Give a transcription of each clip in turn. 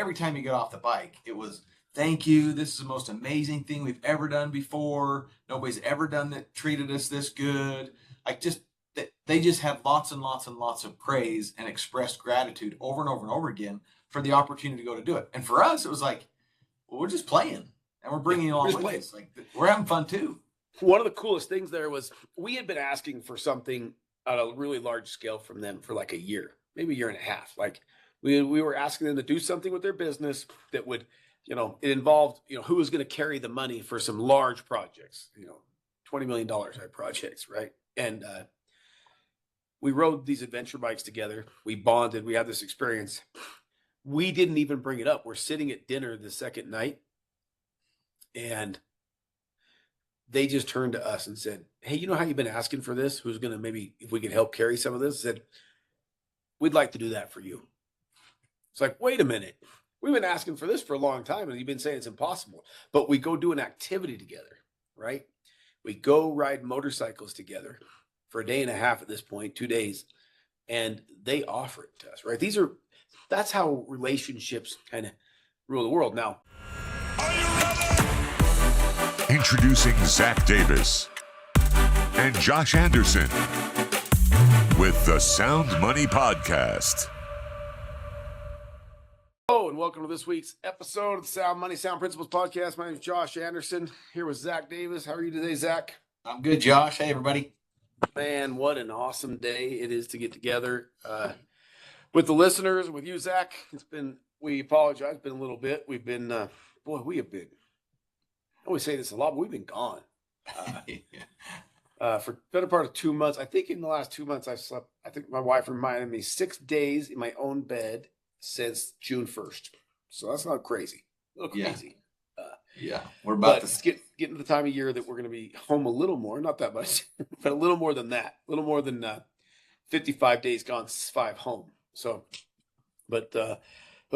every time you got off the bike, it was, thank you. This is the most amazing thing we've ever done before. Nobody's ever done that, treated us this good. They just had lots and lots and lots of praise and expressed gratitude over and over and over again for the opportunity to go to do it. And for us, it was like, well, we're just playing and we're bringing you along with us. Like, we're having fun too. One of the coolest things there was we had been asking for something at a really large scale from them for like a year, maybe a year and a half. Like we were asking them to do something with their business that would, it involved, who was going to carry the money for some large projects, $20 million type projects. Right. And, we rode these adventure bikes together. We bonded. We had this experience. We didn't even bring it up. We're sitting at dinner the second night, and they just turned to us and said, hey, you know how you've been asking for this? Who's going to maybe, if we could help carry some of this? I said, we'd like to do that for you. It's like, wait a minute. We've been asking for this for a long time, and you've been saying it's impossible. But we go do an activity together, right? We go ride motorcycles together for a day and a half at this point, 2 days, and they offer it to us, right? That's how relationships kind of rule the world. Now, introducing Zach Davis and Josh Anderson with the SoundMoney Podcast. Hello, and welcome to this week's episode of the SoundMoney Sound Principles Podcast. My name is Josh Anderson, here with Zach Davis. How are you today, Zach? I'm good, Josh. Hey, everybody. Man, what an awesome day it is to get together with the listeners, with you, Zach. We apologize, it's been a little bit. We've been, I always say this a lot, but we've been gone for the better part of 2 months. I think in the last 2 months I think my wife reminded me 6 days in my own bed since June 1st. So that's not crazy. A little crazy. Yeah, we're about to get into the time of year that we're going to be home a little more, not that much, but a little more than that, a little more than 55 days gone, 5 home. So, but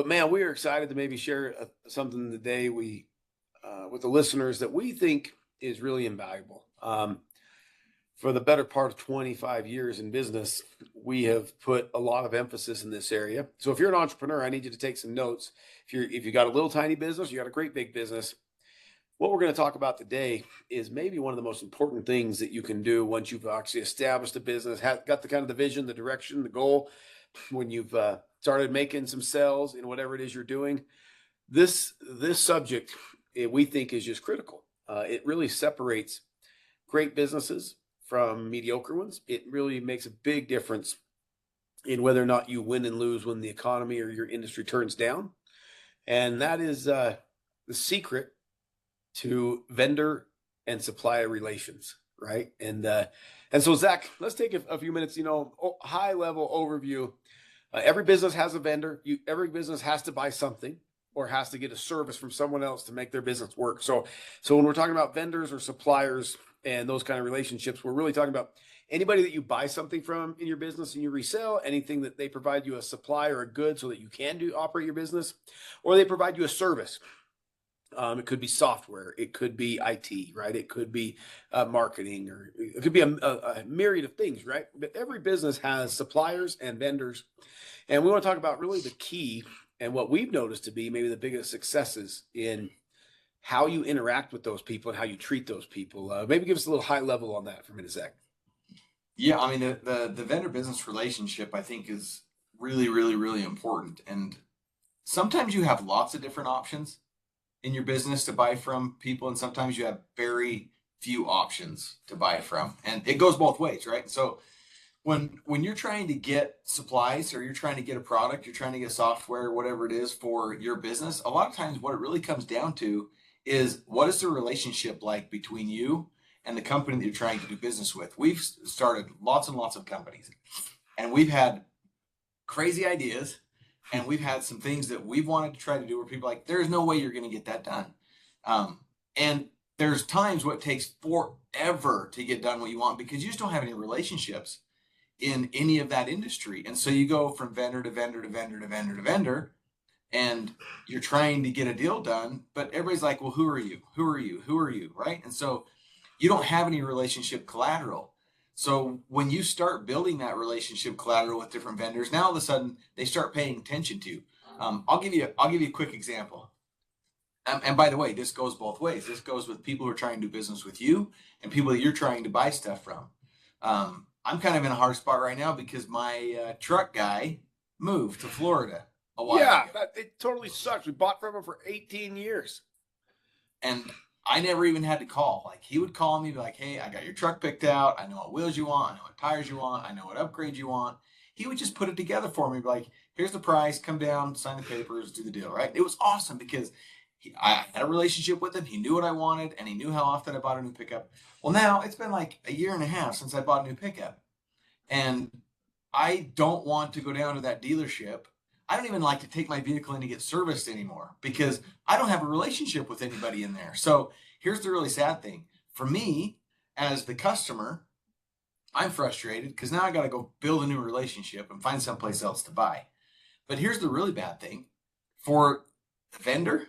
man, we are excited to maybe share something today with the listeners that we think is really invaluable. For the better part of 25 years in business, we have put a lot of emphasis in this area. So if you're an entrepreneur, I need you to take some notes. If you got a little tiny business, you got a great big business. What we're going to talk about today is maybe one of the most important things that you can do once you've actually established a business, got the kind of the vision, the direction, the goal, when you've started making some sales in whatever it is you're doing. This subject, we think, is just critical. It really separates great businesses from mediocre ones. It really makes a big difference in whether or not you win and lose when the economy or your industry turns down. And that is the secret to vendor and supplier relations, right? And so, Zach, let's take a few minutes, high level overview. Every business has a vendor. Every business has to buy something or has to get a service from someone else to make their business work. So when we're talking about vendors or suppliers and those kind of relationships, we're really talking about anybody that you buy something from in your business and you resell, anything that they provide you a supply or a good so that you can operate your business, or they provide you a service. It could be software, it could be IT, right? It could be marketing, or it could be a myriad of things, right? But every business has suppliers and vendors. And we want to talk about really the key and what we've noticed to be maybe the biggest successes in how you interact with those people and how you treat those people. Maybe give us a little high level on that for a minute, Zach. Yeah, I mean, the vendor business relationship, I think, is really, really, really important. And sometimes you have lots of different options in your business to buy from people, and sometimes you have very few options to buy from. And it goes both ways, right? So when you're trying to get supplies, or you're trying to get a product, you're trying to get software, whatever it is for your business, a lot of times what it really comes down to is, what is the relationship like between you and the company that you're trying to do business with? We've started lots and lots of companies, and we've had crazy ideas, and we've had some things that we've wanted to try to do where people are like, there's no way you're going to get that done. And there's times where it takes forever to get done what you want because you just don't have any relationships in any of that industry. And so you go from vendor to vendor to vendor to vendor to vendor, and you're trying to get a deal done, but everybody's like, well, who are you? Who are you? Who are you? Right? And so you don't have any relationship collateral. So when you start building that relationship collateral with different vendors, now all of a sudden they start paying attention to you. I'll give you a quick example. And by the way, this goes both ways. This goes with people who are trying to do business with you and people that you're trying to buy stuff from. I'm kind of in a hard spot right now because my truck guy moved to Florida a while Yeah, ago. it totally sucks. We bought from him for 18 years. And I never even had to call. Like, he would call me, be like, hey, I got your truck picked out. I know what wheels you want. I know what tires you want. I know what upgrades you want. He would just put it together for me. Be like, here's the price. Come down, sign the papers, do the deal, right? It was awesome because I had a relationship with him. He knew what I wanted, and he knew how often I bought a new pickup. Well, now it's been like a year and a half since I bought a new pickup. And I don't want to go down to that dealership. I don't even like to take my vehicle in to get serviced anymore because I don't have a relationship with anybody in there. So here's the really sad thing. For me, as the customer, I'm frustrated because now I got to go build a new relationship and find someplace else to buy. But here's the really bad thing. For the vendor,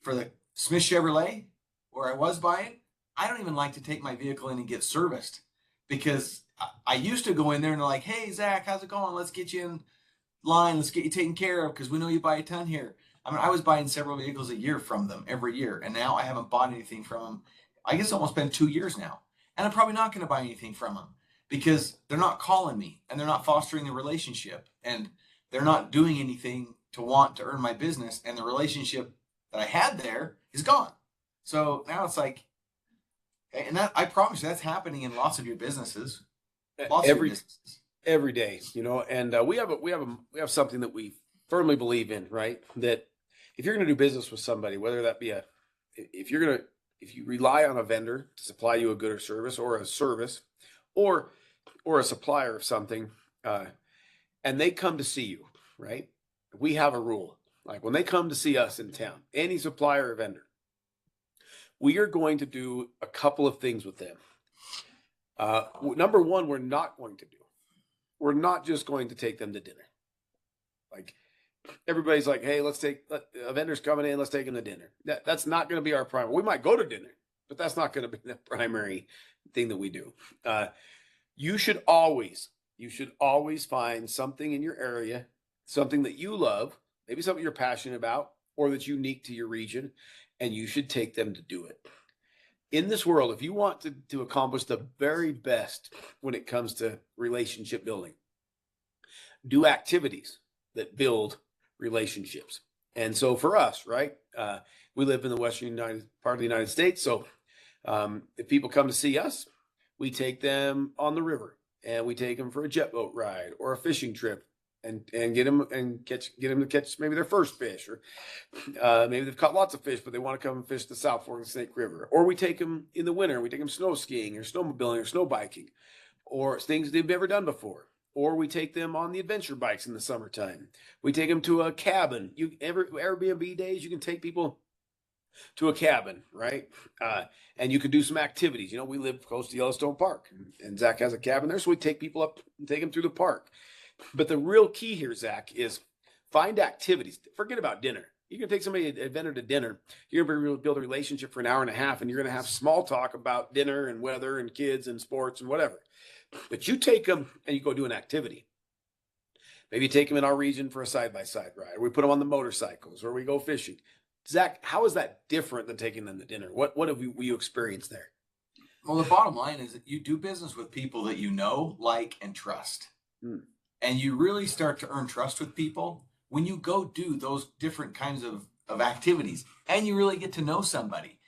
for the Smith Chevrolet, where I was buying, I don't even like to take my vehicle in and get serviced because I used to go in there and they're like, hey, Zach, how's it going? Let's get you in line. Let's get you taken care of because we know you buy a ton here. I mean, I was buying several vehicles a year from them every year. And now I haven't bought anything from them. I guess it's almost been 2 years now. And I'm probably not going to buy anything from them because they're not calling me and they're not fostering the relationship and they're not doing anything to want to earn my business. And the relationship that I had there is gone. So now it's like, and that, I promise you that's happening in lots of your businesses. Lots of your businesses. Every day, and we have something that we firmly believe in, right? That if you're going to do business with somebody, whether that be if you rely on a vendor to supply you a good or service, or a supplier of something, and they come to see you, right? We have a rule. Like when they come to see us in town, any supplier or vendor, we are going to do a couple of things with them. Number one, we're not just going to take them to dinner. Like everybody's like, hey, a vendor's coming in, let's take them to dinner. That's not going to be our primary. We might go to dinner, but that's not going to be the primary thing that we do. You should always find something in your area, something that you love, maybe something you're passionate about, or that's unique to your region, and you should take them to do it. In this world, if you want to accomplish the very best when it comes to relationship building, do activities that build relationships. And so for us, right, we live in the western part of the United States. So if people come to see us, we take them on the river and we take them for a jet boat ride or a fishing trip and get them to catch maybe their first fish, or maybe they've caught lots of fish, but they want to come and fish the South Fork and Snake River. Or we take them in the winter, we take them snow skiing or snowmobiling or snow biking, or things they've never done before. Or we take them on the adventure bikes in the summertime. We take them to a cabin. Airbnb days, you can take people to a cabin, right? And you could do some activities. We live close to Yellowstone Park, and Zach has a cabin there, so we take people up and take them through the park. But the real key here, Zach, is find activities. Forget about dinner. You can take somebody, a vendor, to dinner. You're going to build a relationship for an hour and a half, and you're going to have small talk about dinner and weather and kids and sports and whatever. But you take them and you go do an activity. Maybe you take them in our region for a side-by-side ride. Or we put them on the motorcycles, or we go fishing. Zach, how is that different than taking them to dinner? What have you experienced there? Well, the bottom line is that you do business with people that you know, like, and trust. And you really start to earn trust with people when you go do those different kinds of activities and you really get to know somebody.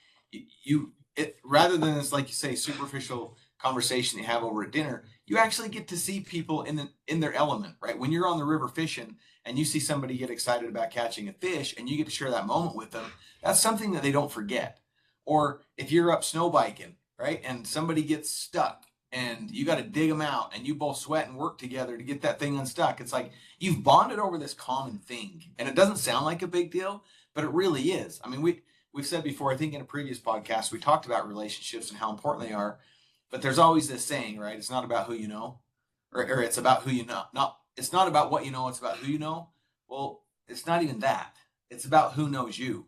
Rather than this, like you say, superficial conversation you have over at dinner, you actually get to see people in their element, right? When you're on the river fishing and you see somebody get excited about catching a fish and you get to share that moment with them, that's something that they don't forget. Or if you're up snow biking, right, and somebody gets stuck and you got to dig them out and you both sweat and work together to get that thing unstuck. It's like you've bonded over this common thing. And it doesn't sound like a big deal, but it really is. I mean, we've said before, I think in a previous podcast, we talked about relationships and how important they are. But there's always this saying, right? It's not about who you know, or it's about who you know. It's not about what you know, it's about who you know. Well, it's not even that. It's about who knows you.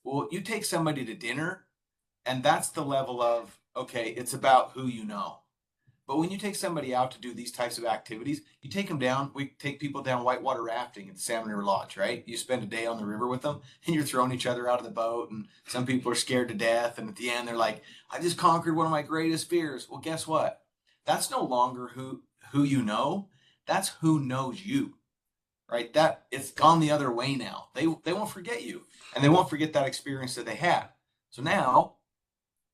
Well, you take somebody to dinner, and that's the level of, okay, it's about who you know. But when you take somebody out to do these types of activities, you take them down. We take people down whitewater rafting at the Salmon River Lodge, right? You spend a day on the river with them, and you're throwing each other out of the boat, and some people are scared to death. And at the end, they're like, "I just conquered one of my greatest fears." Well, guess what? That's no longer who you know. That's who knows you, right? That it's gone the other way now. They won't forget you, and they won't forget that experience that they had. So now,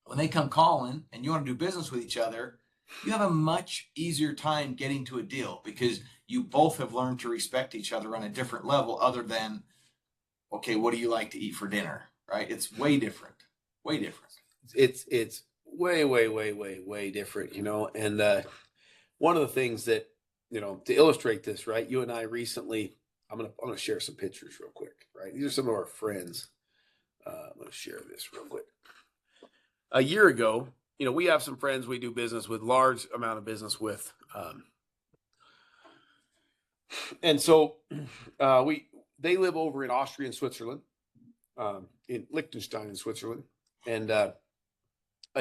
when they come calling and you want to do business with each other, you have a much easier time getting to a deal because you both have learned to respect each other on a different level other than, okay, what do you like to eat for dinner, right? It's way different, way different. It's way different, and one of the things that, to illustrate this, right? You and I recently, I'm gonna share some pictures real quick, right? These are some of our friends. I'm gonna share this real quick. A year ago, we have some friends we do business with, large amount of business with. And so they live over in Austria and Switzerland, in Liechtenstein in Switzerland. And a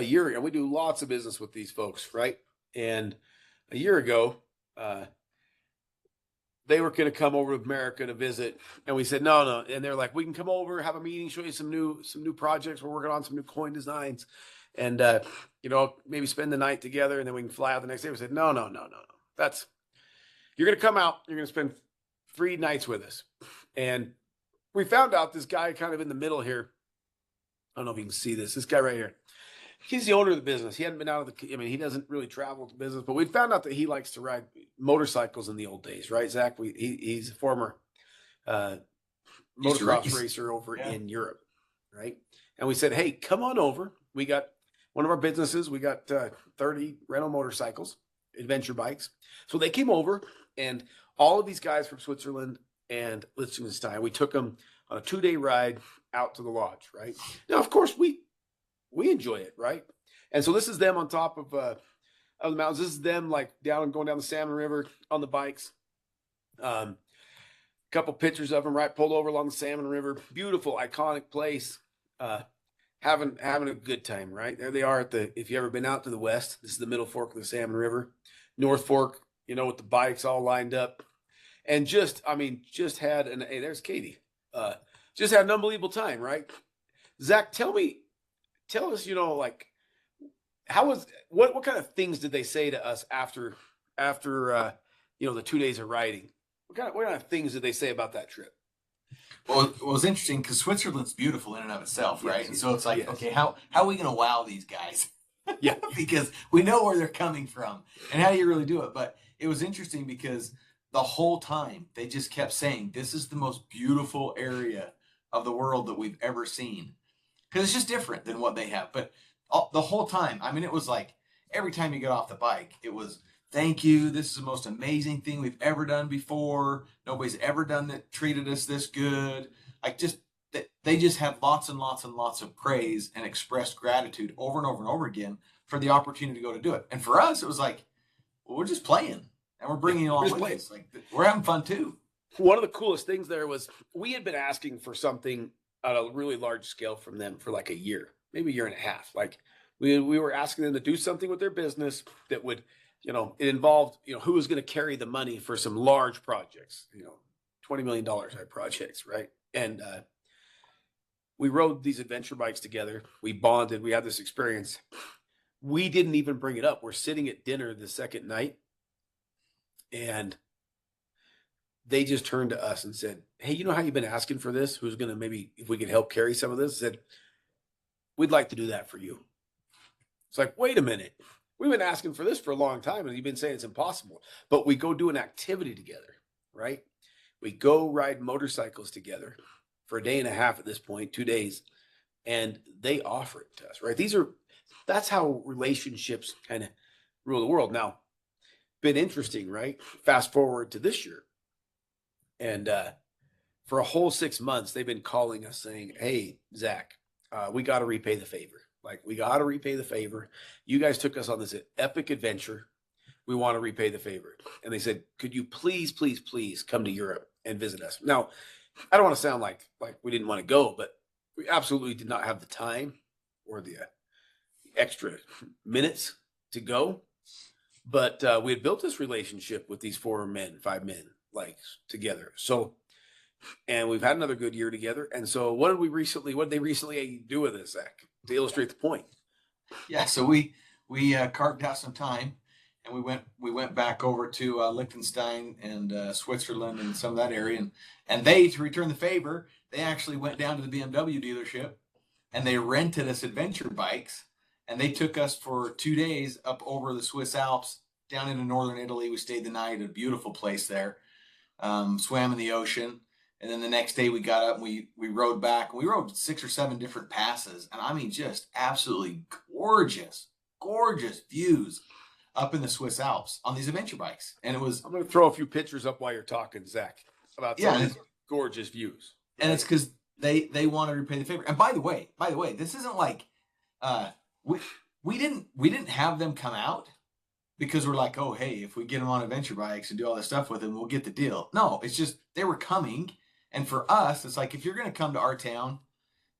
year ago, we do lots of business with these folks, right? And a year ago, they were going to come over to America to visit, and we said no. And they're like, "We can come over, have a meeting, show you some new projects. We're working on some new coin designs, and maybe spend the night together, and then we can fly out the next day." We said, "No. You're going to come out. You're going to spend 3 nights with us." And we found out this guy kind of in the middle here. I don't know if you can see this. This guy right here. He's the owner of the business. He hadn't been out of he doesn't really travel to business, but we found out that he likes to ride motorcycles in the old days, right, Zach? He's a former motocross racer over in Europe, right? And we said, "Hey, come on over. We got one of our businesses. We got 30 rental motorcycles, adventure bikes." So they came over, and all of these guys from Switzerland and Liechtenstein, we took them on a 2-day ride out to the lodge, right? Now, of course, we enjoy it, right? And so this is them on top of the mountains. This is them like going down the Salmon River on the bikes. Couple pictures of them, right? Pulled over along the Salmon River. Beautiful, iconic place. Having a good time, right? There they are if you ever been out to the west, this is the middle fork of the Salmon River. North Fork, with the bikes all lined up. And just had hey, there's Katie. Just had an unbelievable time, right? Zach, tell us, what kind of things did they say to us after the 2 days of riding? What kind of things did they say about that trip? Well, it was interesting because Switzerland's beautiful in and of itself, right? And so it's like, okay, how are we going to wow these guys? Yeah, because we know where they're coming from, and how do you really do it? But it was interesting because the whole time they just kept saying, "This is the most beautiful area of the world that we've ever seen," because it's just different than what they have. But the whole time, it was like every time you got off the bike, it was, "Thank you. This is the most amazing thing we've ever done before. Nobody's ever done that treated us this good." They just had lots and lots and lots of praise and expressed gratitude over and over and over again for the opportunity to go to do it. And for us, it was like, well, we're just playing, and we're bringing you along with us. Like, we're having fun too. One of the coolest things there was we had been asking for something at a really large scale from them for like a year, maybe a year and a half. Like we were asking them to do something with their business that would, it involved, who was going to carry the money for some large projects, $20 million type projects, right? And we rode these adventure bikes together. We bonded. We had this experience. We didn't even bring it up. We're sitting at dinner the second night, and they just turned to us and said, "Hey, you know how you've been asking for this? Who's going to maybe, if we could help carry some of this?" Said, "We'd like to do that for you." It's like, wait a minute. We've been asking for this for a long time, and you've been saying it's impossible. But we go do an activity together, right? We go ride motorcycles together for a day and a half at this point, 2 days, and they offer it to us, right? That's how relationships kind of rule the world. Now, been interesting, right? Fast forward to this year, and for a whole 6 months, they've been calling us saying, "Hey, Zach, we got to repay the favor. Like, we got to repay the favor. You guys took us on this epic adventure. We want to repay the favor." And they said, "Could you please come to Europe and visit us?" Now, I don't want to sound like we didn't want to go, but we absolutely did not have the time or the extra minutes to go. But we had built this relationship with these 5 men, like together. So, and we've had another good year together. And so, what did they recently do with us, Zach, to illustrate the point? Yeah, so we carved out some time, and we went back over to Liechtenstein and Switzerland and some of that area, and they, to return the favor, they actually went down to the BMW dealership and they rented us adventure bikes, and they took us for 2 days up over the Swiss Alps down into northern Italy. We stayed the night at a beautiful place there, swam in the ocean. And then the next day we got up and we rode back. We rode 6 or 7 different passes. And I mean, just absolutely gorgeous, gorgeous views up in the Swiss Alps on these adventure bikes. And it was, I'm going to throw a few pictures up while you're talking, Zach, about some of yeah, these gorgeous views. and it's because they wanted to repay the favor. And by the way, this isn't like we didn't have them come out because we're like, oh hey, if we get them on adventure bikes and do all this stuff with them, we'll get the deal. No, it's just they were coming, and for us, it's like, if you're going to come to our town,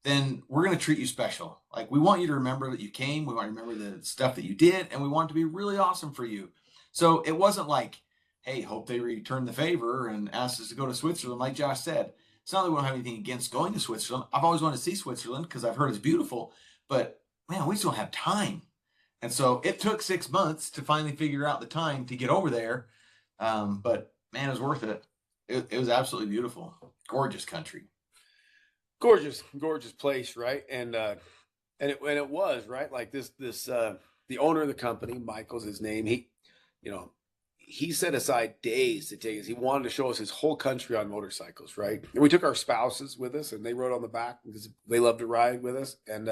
then we're going to treat you special. Like, we want you to remember that you came. We want you to remember the stuff that you did, and we want it to be really awesome for you. So it wasn't like, hey, hope they return the favor and ask us to go to Switzerland. Like Josh said, it's not that we don't have anything against going to Switzerland. I've always wanted to see Switzerland because I've heard it's beautiful, but man, we just don't have time. And so it took 6 months to finally figure out the time to get over there. But man, it was worth it. It was absolutely beautiful. Gorgeous country. Gorgeous place, right? And it was, right? Like this the owner of the company, Michael's his name. He set aside days to take us. He wanted to show us his whole country on motorcycles, right? And we took our spouses with us, and they rode on the back because they love to ride with us. And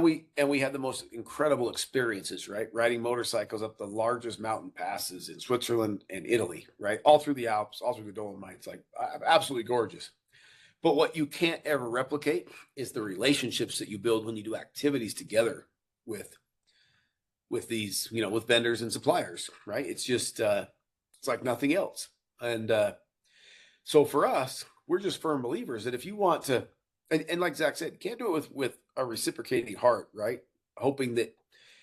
we had the most incredible experiences, right? Riding motorcycles up the largest mountain passes in Switzerland and Italy, right? All through the Alps, all through the Dolomites, like absolutely gorgeous. But what you can't ever replicate is the relationships that you build when you do activities together with these, with vendors and suppliers, right? It's just, it's like nothing else. And so for us, we're just firm believers that if you want to, and like Zach said, you can't do it with a reciprocating heart, right? Hoping that,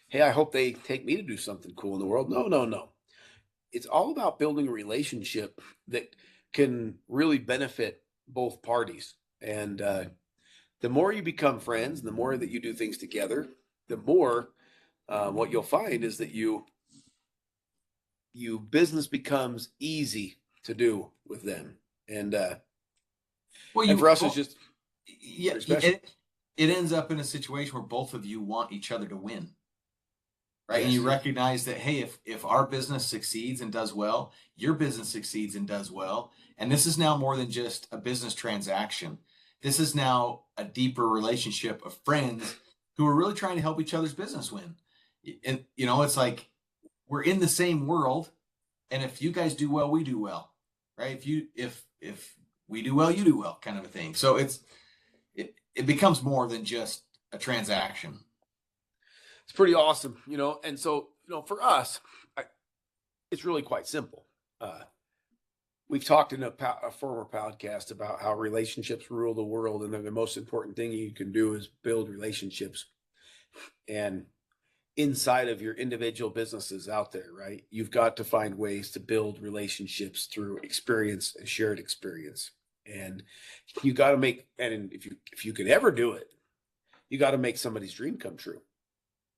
hey, I hope they take me to do something cool in the world. No. It's all about building a relationship that can really benefit both parties. And the more you become friends, the more that you do things together, the more what you'll find is that you business becomes easy to do with them. And and for us, it's just it ends up in a situation where both of you want each other to win, right? Yes. And you recognize that, hey, if our business succeeds and does well, your business succeeds and does well. And this is now more than just a business transaction. This is now a deeper relationship of friends who are really trying to help each other's business win. And, it's like we're in the same world. And if you guys do well, we do well, right? If we do well, you do well, kind of a thing. So it becomes more than just a transaction. It's pretty awesome, and so, for us, it's really quite simple. We've talked in a former podcast about how relationships rule the world, and the most important thing you can do is build relationships. And inside of your individual businesses out there, right, you've got to find ways to build relationships through experience and shared experience. And you got to and if you could ever do it, you got to make somebody's dream come true,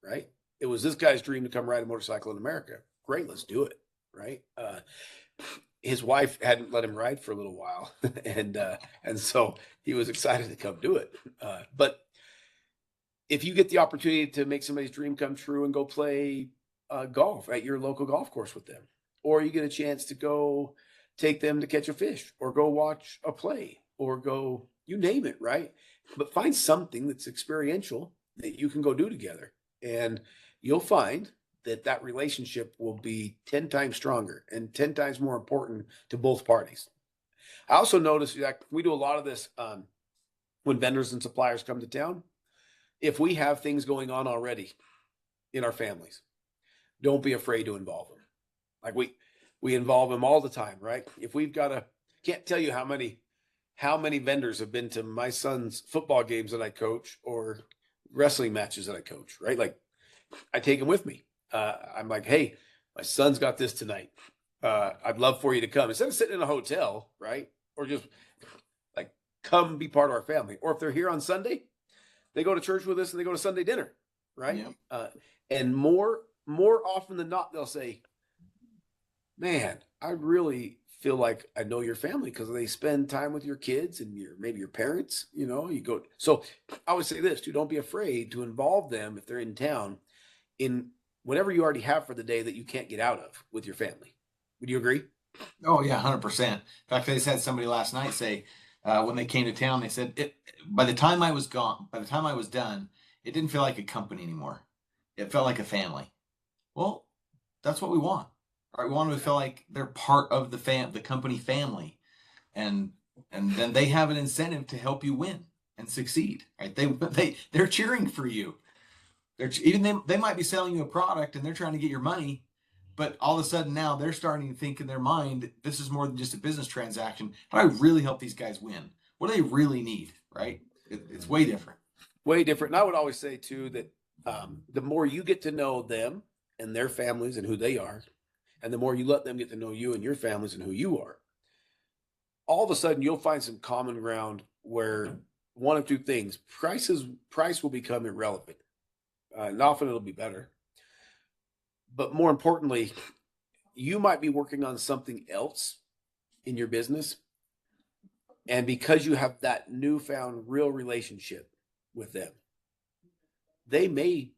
right? It was this guy's dream to come ride a motorcycle in America. Great, let's do it, right? His wife hadn't let him ride for a little while, and so he was excited to come do it. But if you get the opportunity to make somebody's dream come true and go play golf at your local golf course with them, or you get a chance to go take them to catch a fish, or go watch a play, or go, you name it, right? But find something that's experiential that you can go do together. And you'll find that relationship will be 10 times stronger and 10 times more important to both parties. I also noticed that we do a lot of this when vendors and suppliers come to town. If we have things going on already in our families, don't be afraid to involve them. Like we involve them all the time, right? If we've got can't tell you how many vendors have been to my son's football games that I coach or wrestling matches that I coach, right? Like I take them with me. I'm like, hey, my son's got this tonight. I'd love for you to come instead of sitting in a hotel, right? Or just like come be part of our family. Or if they're here on Sunday, they go to church with us and they go to Sunday dinner, right? Yeah. And more often than not, they'll say, man, I really feel like I know your family because they spend time with your kids and maybe your parents, you go. So I would say this too, don't be afraid to involve them if they're in town in whatever you already have for the day that you can't get out of with your family. Would you agree? Oh yeah, 100%. In fact, I just had somebody last night say when they came to town, they said by the time I was done, it didn't feel like a company anymore. It felt like a family. Well, that's what we want. Right? We want them to feel like they're part of the company family, and then they have an incentive to help you win and succeed. Right? They're cheering for you. They might be selling you a product and they're trying to get your money, but all of a sudden now they're starting to think in their mind, this is more than just a business transaction. How do I really help these guys win? What do they really need? Right? It's way different. Way different. And I would always say too that the more you get to know them and their families and who they are, and the more you let them get to know you and your families and who you are, all of a sudden you'll find some common ground where one of two things: price will become irrelevant, and often it'll be better. But more importantly, you might be working on something else in your business, and because you have that newfound real relationship with them, they may,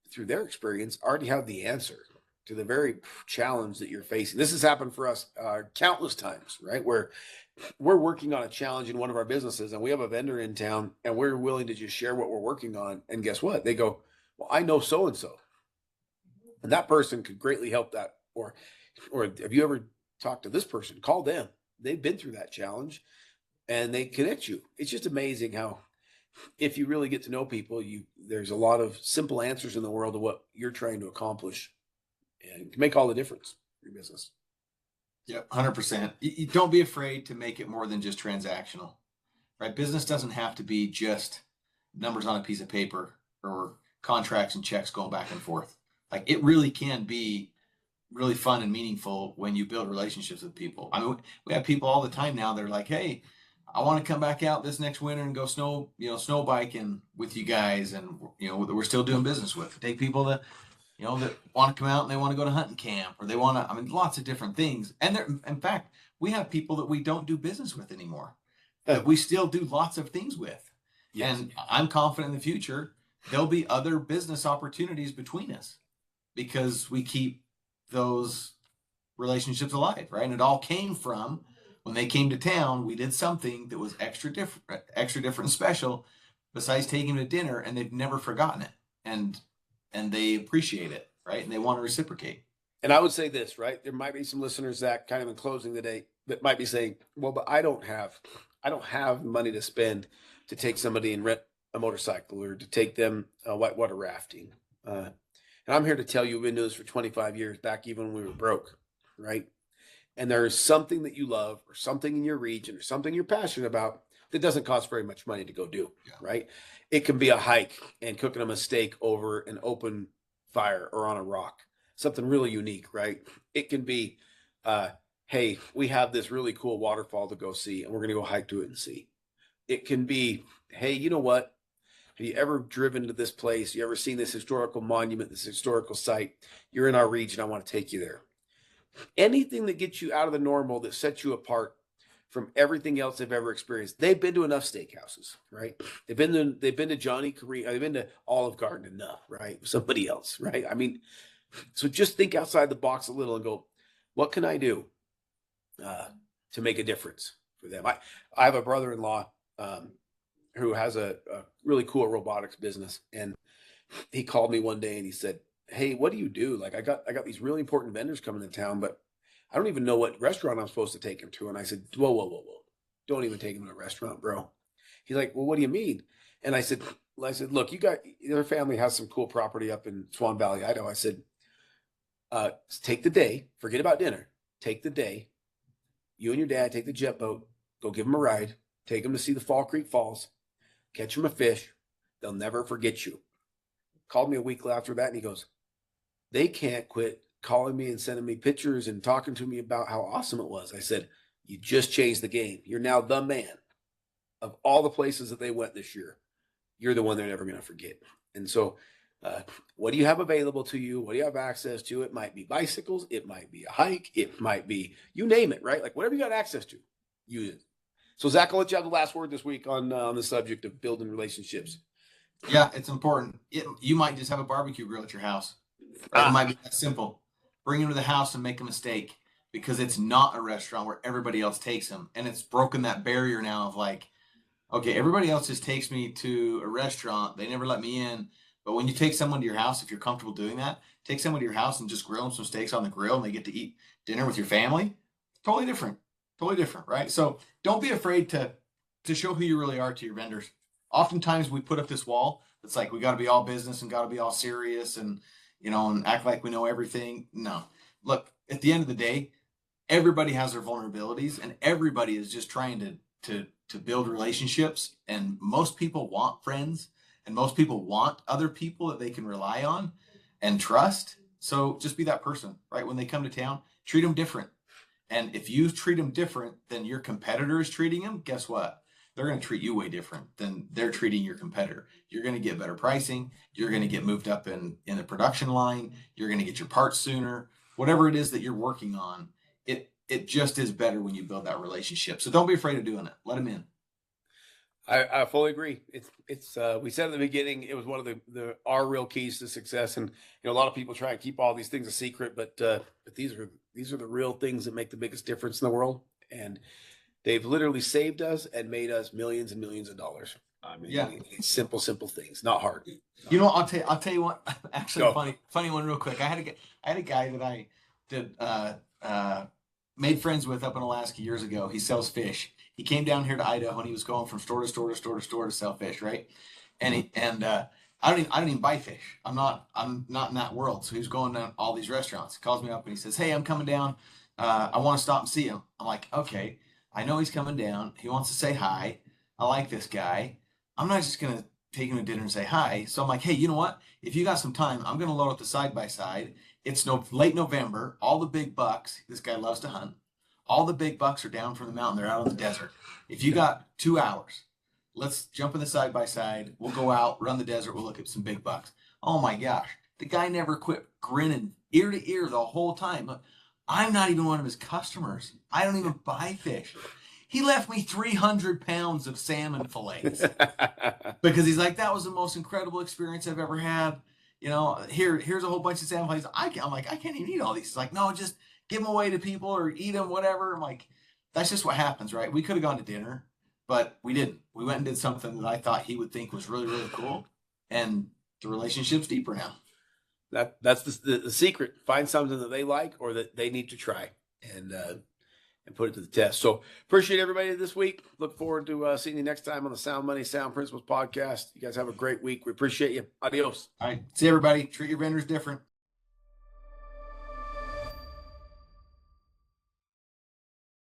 through their experience, already have the answer to the very challenge that you're facing. This has happened for us countless times, right? Where we're working on a challenge in one of our businesses and we have a vendor in town and we're willing to just share what we're working on. And guess what? They go, well, I know so-and-so. And that person could greatly help that. Or have you ever talked to this person? Call them. They've been through that challenge and they connect you. It's just amazing how, if you really get to know people, there's a lot of simple answers in the world of what you're trying to accomplish, and it can make all the difference in your business. Yeah, 100%. You don't be afraid to make it more than just transactional, right? Business doesn't have to be just numbers on a piece of paper or contracts and checks going back and forth. Like it really can be really fun and meaningful when you build relationships with people. I mean, we have people all the time now that are like, hey, I want to come back out this next winter and go snow biking with you guys. And, we're still doing business with. Take people that want to come out and they want to go to hunting camp or they want to, lots of different things. And in fact, we have people that we don't do business with anymore that we still do lots of things with. Yes. And I'm confident in the future, there'll be other business opportunities between us because we keep those relationships alive, right? And it all came from when they came to town, we did something that was extra different and special besides taking them to dinner, and they've never forgotten it. And they appreciate it, right? And they want to reciprocate. And I would say this, right? There might be some listeners that kind of in closing today that might be saying, well, but I don't have money to spend to take somebody and rent a motorcycle or to take them whitewater rafting. And I'm here to tell you, we've been doing this for 25 years, back even when we were broke, right? And there's something that you love or something in your region or something you're passionate about that doesn't cost very much money to go do, right? It can be a hike and cooking them a steak over an open fire or on a rock, something really unique, right? It can be, hey, we have this really cool waterfall to go see and we're going to go hike to it and see. It can be, hey, you know what? Have you ever driven to this place? You ever seen this historical monument, this historical site? You're in our region. I want to take you there. Anything that gets you out of the normal, that sets you apart from everything else they've ever experienced. They've been to enough steakhouses, right? They've been to Johnny Korea. They've been to Olive Garden enough, right? Somebody else, right? So just think outside the box a little and go, what can I do to make a difference for them? I have a brother-in-law who has a really cool robotics business, and he called me one day and he said, hey, what do you do? Like I got these really important vendors coming to town, but I don't even know what restaurant I'm supposed to take them to. And I said, whoa. Don't even take them to a restaurant, bro. He's like, well, what do you mean? And I said, look, their family has some cool property up in Swan Valley, Idaho. I said, take the day, forget about dinner. Take the day. You and your dad take the jet boat, go give them a ride, take them to see the Fall Creek Falls, catch them a fish. They'll never forget you. Called me a week after that and he goes, they can't quit calling me and sending me pictures and talking to me about how awesome it was. I said, you just changed the game. You're now the man. Of all the places that they went this year, you're the one they're never going to forget. And so, what do you have available to you? What do you have access to? It might be bicycles. It might be a hike. It might be, you name it, right? Like whatever you got access to, use it. So Zach, I'll let you have the last word this week on the subject of building relationships. Yeah, it's important. You might just have a barbecue grill at your house. It might be that simple. Bring them to the house and make a mistake, because it's not a restaurant where everybody else takes them. And it's broken that barrier now of like, okay, everybody else just takes me to a restaurant. They never let me in. But when you take someone to your house, if you're comfortable doing that, take someone to your house and just grill them some steaks on the grill and they get to eat dinner with your family. Totally different. Totally different, right? So don't be afraid to show who you really are to your vendors. Oftentimes we put up this wall that's like, we got to be all business and got to be all serious and, and act like we know everything. No, look, at the end of the day, everybody has their vulnerabilities and everybody is just trying to build relationships. And most people want friends and most people want other people that they can rely on and trust. So just be that person, right? When they come to town, treat them different. And if you treat them different than your competitor is treating them, guess what? They're going to treat you way different than they're treating your competitor. You're going to get better pricing. You're going to get moved up in the production line. You're going to get your parts sooner. Whatever it is that you're working on, it just is better when you build that relationship. So don't be afraid of doing it. Let them in. I fully agree. It's we said at the beginning, it was one of our real keys to success. And a lot of people try and keep all these things a secret, but these are the real things that make the biggest difference in the world. And they've literally saved us and made us millions and millions of dollars. I mean, yeah, simple things, not hard. I'll tell you what. Actually, funny one, real quick. I had a guy that I did made friends with up in Alaska years ago. He sells fish. He came down here to Idaho and he was going from store to store to store to store to sell fish, right? And I don't even buy fish. I'm not in that world. So he was going to all these restaurants. He calls me up and he says, "Hey, I'm coming down. I want to stop and see him." I'm like, "Okay, I know he's coming down. He wants to say hi. I like this guy. I'm not just gonna take him to dinner and say hi." So I'm like, "Hey, you know what? If you got some time, I'm gonna load up the side by side. It's late November. All the big bucks. This guy loves to hunt. All the big bucks are down from the mountain. They're out in the desert. If you got 2 hours, let's jump in the side by side. We'll go out, run the desert. We'll look at some big bucks." Oh my gosh. The guy never quit grinning ear to ear the whole time. I'm not even one of his customers. I don't even buy fish. He left me 300 pounds of salmon fillets because he's like, "That was the most incredible experience I've ever had. Here's a whole bunch of salmon fillets." I'm like, "I can't even eat all these." He's like, "No, just give them away to people or eat them, whatever." I'm like, that's just what happens, right? We could have gone to dinner, but we didn't. We went and did something that I thought he would think was really, really cool. And the relationship's deeper now. That's the secret. Find something that they like or that they need to try and put it to the test. So appreciate everybody this week. Look forward to seeing you next time on the Sound Money, Sound Principles podcast. You guys have a great week. We appreciate you. Adios. All right. See everybody. Treat your vendors different.